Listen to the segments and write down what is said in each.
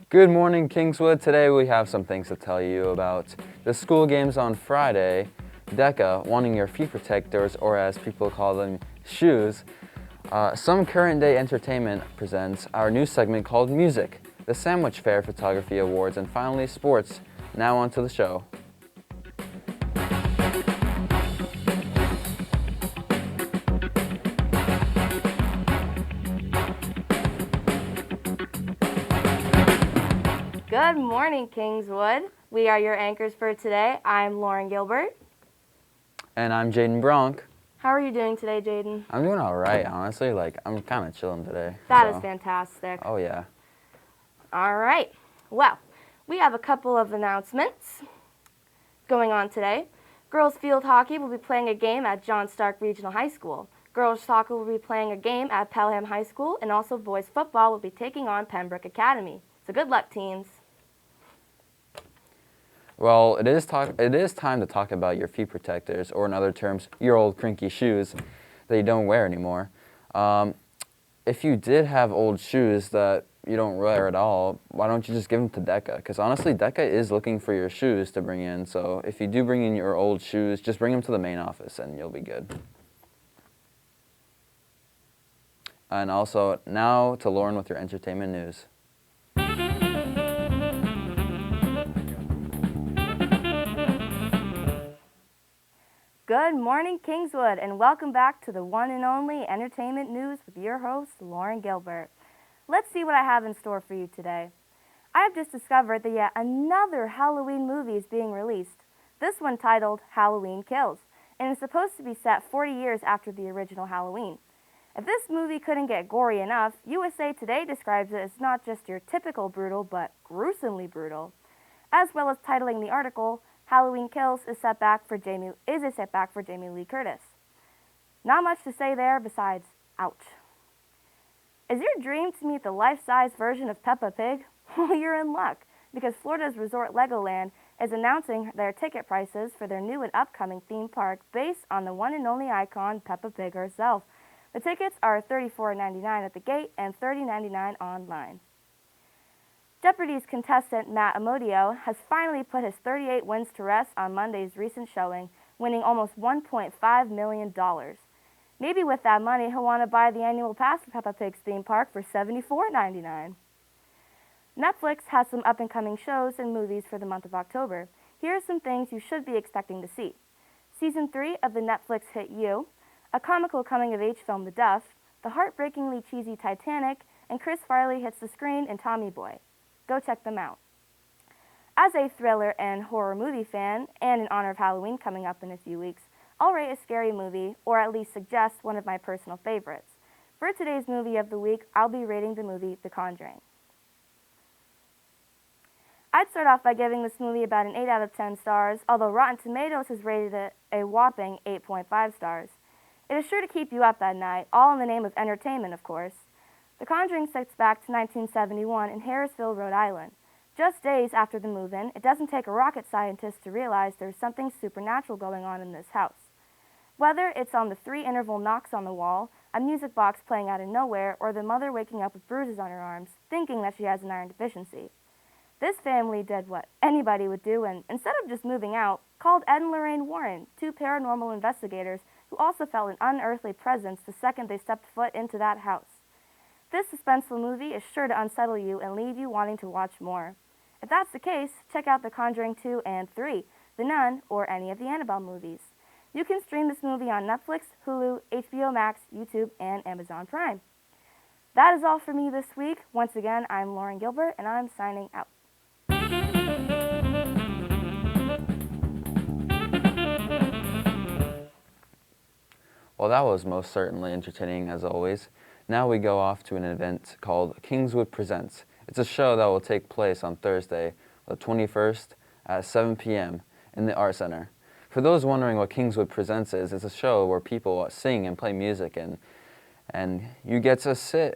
Good morning, Kingswood. Today we have some things to tell you about the school games on Friday, DECA, wanting your feet protectors, or as people call them, shoes. Some current day entertainment presents our new segment called Music, the Sandwich Fair Photography Awards, and finally sports. Now on to the show. Good morning, Kingswood. We are your anchors for today. I'm Lauren Gilbert. And I'm Jaden Bronk. How are you doing today, Jaden? I'm doing all right, honestly. I'm kind of chilling today. That is fantastic. Oh, yeah. All right. Well, we have a couple of announcements going on today. Girls field hockey will be playing a game at John Stark Regional High School. Girls soccer will be playing a game at Pelham High School, and also boys football will be taking on Pembroke Academy. So good luck, teams. Well, it is time to talk about your feet protectors, or in other terms, your old crinky shoes that you don't wear anymore. If you did have old shoes that you don't wear at all, why don't you just give them to DECA? Because honestly, DECA is looking for your shoes to bring in. So if you do bring in your old shoes, just bring them to the main office and you'll be good. And also, now to Lauren with your entertainment news. Good morning, Kingswood, and welcome back to the one and only Entertainment News with your host, Lauren Gilbert. Let's see what I have in store for you today. I have just discovered that yet another Halloween movie is being released, this one titled Halloween Kills, and is supposed to be set 40 years after the original Halloween. If this movie couldn't get gory enough, USA Today describes it as not just your typical brutal, but gruesomely brutal, as well as titling the article, Halloween Kills is a setback for Jamie Lee Curtis. Not much to say there besides, ouch. Is your dream to meet the life-size version of Peppa Pig? Well, you're in luck, because Florida's Resort Legoland is announcing their ticket prices for their new and upcoming theme park based on the one and only icon Peppa Pig herself. The tickets are $34.99 at the gate and $30.99 online. Jeopardy's contestant Matt Amodio has finally put his 38 wins to rest on Monday's recent showing, winning almost $1.5 million. Maybe with that money, he'll want to buy the annual pass for Peppa Pig's theme park for $74.99. Netflix has some up-and-coming shows and movies for the month of October. Here are some things you should be expecting to see. Season 3 of the Netflix hit You, a comical coming-of-age film The Duff, the heartbreakingly cheesy Titanic, and Chris Farley hits the screen in Tommy Boy. Go check them out. As a thriller and horror movie fan, and in honor of Halloween coming up in a few weeks, I'll rate a scary movie, or at least suggest one of my personal favorites. For today's movie of the week, I'll be rating the movie The Conjuring. I'd start off by giving this movie about an 8 out of 10 stars, although Rotten Tomatoes has rated it a whopping 8.5 stars. It is sure to keep you up at night, all in the name of entertainment, of course. The Conjuring sets back to 1971 in Harrisville, Rhode Island. Just days after the move-in, it doesn't take a rocket scientist to realize there's something supernatural going on in this house. Whether it's on the 3-interval knocks on the wall, a music box playing out of nowhere, or the mother waking up with bruises on her arms, thinking that she has an iron deficiency. This family did what anybody would do and, instead of just moving out, called Ed and Lorraine Warren, two paranormal investigators who also felt an unearthly presence the second they stepped foot into that house. This suspenseful movie is sure to unsettle you and leave you wanting to watch more. If that's the case, check out The Conjuring 2 and 3, The Nun, or any of the Annabelle movies. You can stream this movie on Netflix, Hulu, HBO Max, YouTube, and Amazon Prime. That is all for me this week. Once again, I'm Lauren Gilbert, and I'm signing out. Well, that was most certainly entertaining as always. Now we go off to an event called Kingswood Presents. It's a show that will take place on Thursday, the 21st at 7 p.m. in the Art Center. For those wondering what Kingswood Presents is, it's a show where people sing and play music, and you get to sit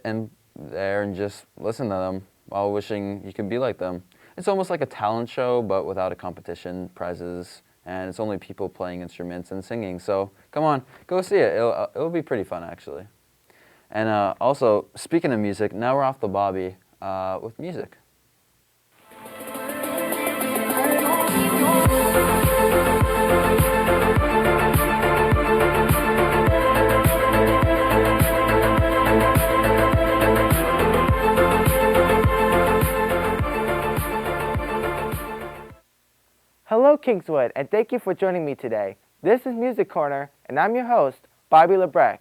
there and just listen to them while wishing you could be like them. It's almost like a talent show, but without a competition, prizes, and it's only people playing instruments and singing. So come on, go see it. It'll be pretty fun, actually. And also, speaking of music, now we're off the Bobby with music. Hello, Kingswood, and thank you for joining me today. This is Music Corner, and I'm your host, Bobby Lebrecq.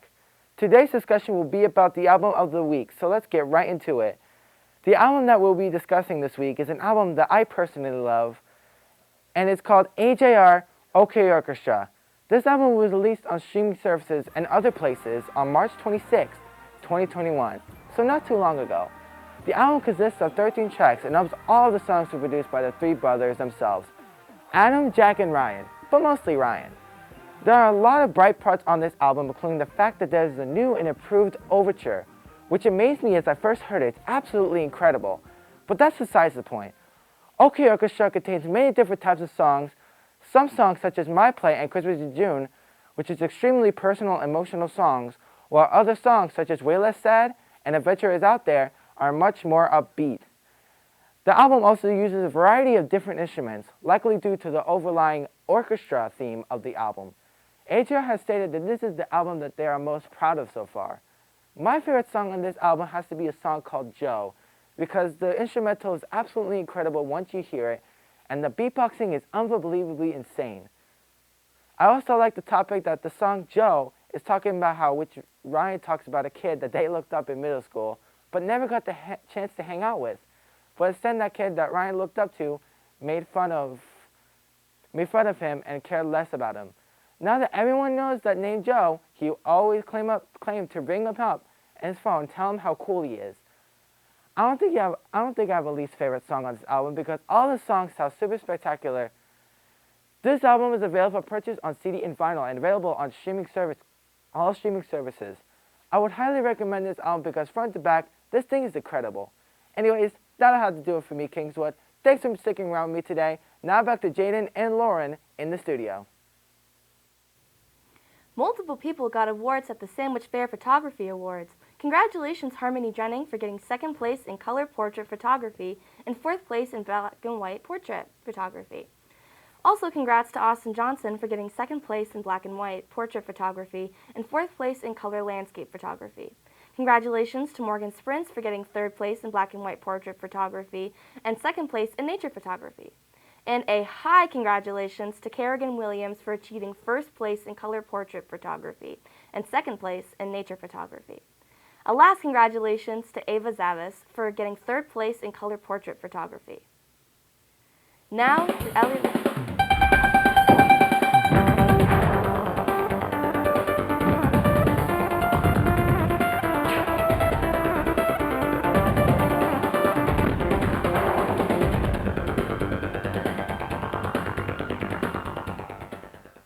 Today's discussion will be about the album of the week, so let's get right into it. The album that we'll be discussing this week is an album that I personally love, and it's called AJR OK Orchestra. This album was released on streaming services and other places on March 26, 2021, so not too long ago. The album consists of 13 tracks, and almost all of the songs were produced by the three brothers themselves, Adam, Jack, and Ryan, but mostly Ryan. There are a lot of bright parts on this album, including the fact that there is a new and improved overture, which amazed me as I first heard it. It's absolutely incredible. But that's besides the point. OK Orchestra contains many different types of songs, some songs such as My Play and Christmas in June, which is extremely personal and emotional songs, while other songs such as Way Less Sad and Adventure Is Out There are much more upbeat. The album also uses a variety of different instruments, likely due to the overlying orchestra theme of the album. AJR has stated that this is the album that they are most proud of so far. My favorite song on this album has to be a song called Joe, because the instrumental is absolutely incredible once you hear it, and the beatboxing is unbelievably insane. I also like the topic that the song Joe is talking about how, which Ryan talks about a kid that they looked up in middle school, but never got the chance to hang out with. But instead, that kid that Ryan looked up to made fun of him and cared less about him. Now that everyone knows that name Joe, he always claim to bring him up on his phone and tell him how cool he is. I don't think I have a least favorite song on this album because all the songs sound super spectacular. This album is available for purchase on CD and vinyl and available on all streaming services. I would highly recommend this album because front to back, this thing is incredible. Anyways, that'll have to do it for me, Kingswood. Thanks for sticking around with me today. Now back to Jaden and Lauren in the studio. Multiple people got awards at the Sandwich Fair Photography Awards. Congratulations, Harmony Jennings, for getting second place in color portrait photography and fourth place in black and white portrait photography. Also, congrats to Austin Johnson for getting second place in black and white portrait photography and fourth place in color landscape photography. Congratulations to Morgan Sprints for getting third place in black and white portrait photography and second place in nature photography. And a high congratulations to Kerrigan Williams for achieving first place in color portrait photography and second place in nature photography. A last congratulations to Ava Zavis for getting third place in color portrait photography. Now to Elliot.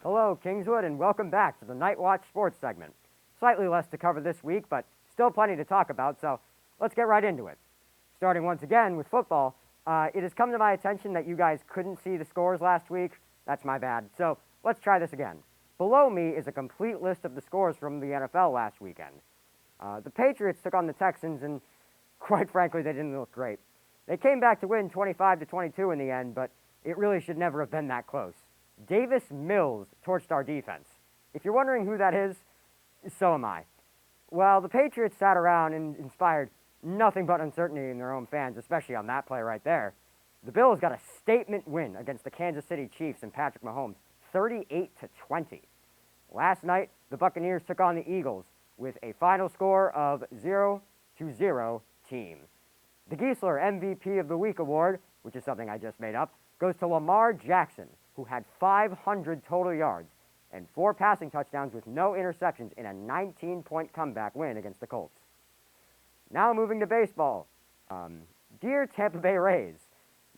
Hello, Kingswood, and welcome back to the Knightwatch Sports segment. Slightly less to cover this week, but still plenty to talk about, so let's get right into it. Starting once again with football, it has come to my attention that you guys couldn't see the scores last week. That's my bad. So let's try this again. Below me is a complete list of the scores from the NFL last weekend. The Patriots took on the Texans, and quite frankly, they didn't look great. They came back to win 25-22 in the end, but it really should never have been that close. Davis Mills torched our defense. If you're wondering who that is, so am I. Well, the Patriots sat around and inspired nothing but uncertainty in their own fans, especially on that play right there. The Bills got a statement win against the Kansas City Chiefs and Patrick Mahomes, 38-20. Last night, the Buccaneers took on the Eagles with a final score of 0-0 team. The Geisler MVP of the Week award, which is something I just made up, goes to Lamar Jackson, who had 500 total yards and 4 passing touchdowns with no interceptions in a 19-point comeback win against the Colts. Now moving to baseball. Dear Tampa Bay Rays,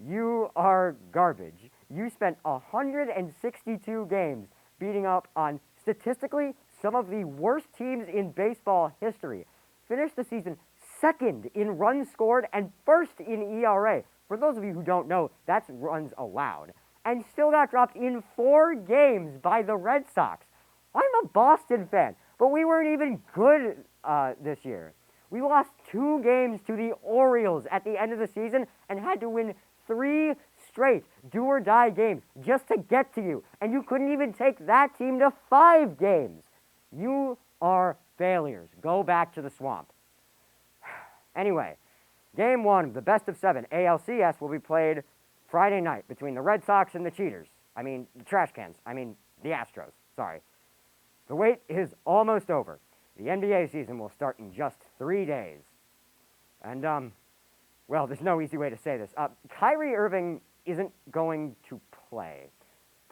you are garbage. You spent 162 games beating up on, statistically, some of the worst teams in baseball history. Finished the season second in runs scored and first in ERA. For those of you who don't know, that's runs allowed. And still got dropped in 4 games by the Red Sox. I'm a Boston fan, but we weren't even good this year. We lost 2 games to the Orioles at the end of the season and had to win 3 straight do-or-die games just to get to you. And you couldn't even take that team to 5 games. You are failures. Go back to the swamp. Anyway, Game 1 of the best of 7 ALCS will be played Friday night between the Red Sox and the Cheaters. the trash cans. The Astros. Sorry. The wait is almost over. The NBA season will start in just 3 days. And, well, there's no easy way to say this. Kyrie Irving isn't going to play.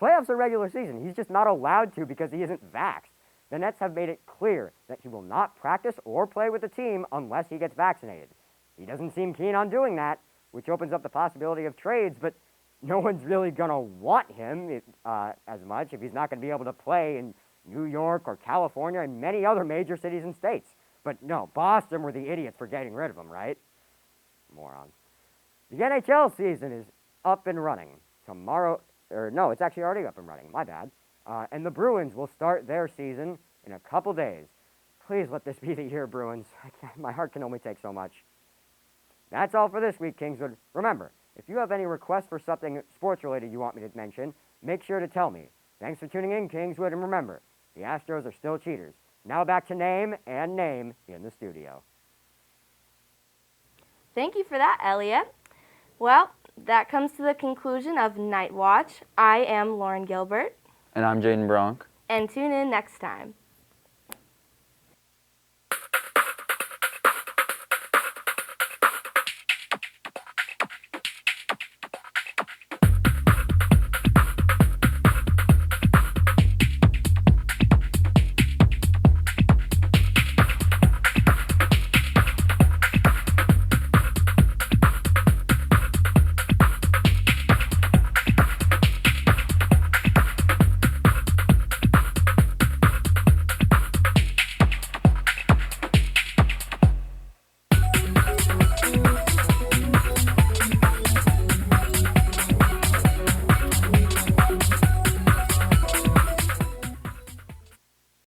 Playoffs are regular season. He's just not allowed to because he isn't vaxxed. The Nets have made it clear that he will not practice or play with the team unless he gets vaccinated. He doesn't seem keen on doing that, which opens up the possibility of trades, but no one's really going to want him as much if he's not going to be able to play in New York or California and many other major cities and states. But no, Boston were the idiots for getting rid of him, right? Morons. The NHL season is up and running tomorrow. No, it's actually already up and running. My bad. And the Bruins will start their season in a couple days. Please let this be the year, Bruins. My heart can only take so much. That's all for this week, Kingswood. Remember, if you have any requests for something sports-related you want me to mention, make sure to tell me. Thanks for tuning in, Kingswood, and remember, the Astros are still cheaters. Now back to Name and Name in the studio. Thank you for that, Elliot. Well, that comes to the conclusion of Night Watch. I am Lauren Gilbert. And I'm Jaden Bronk. And tune in next time.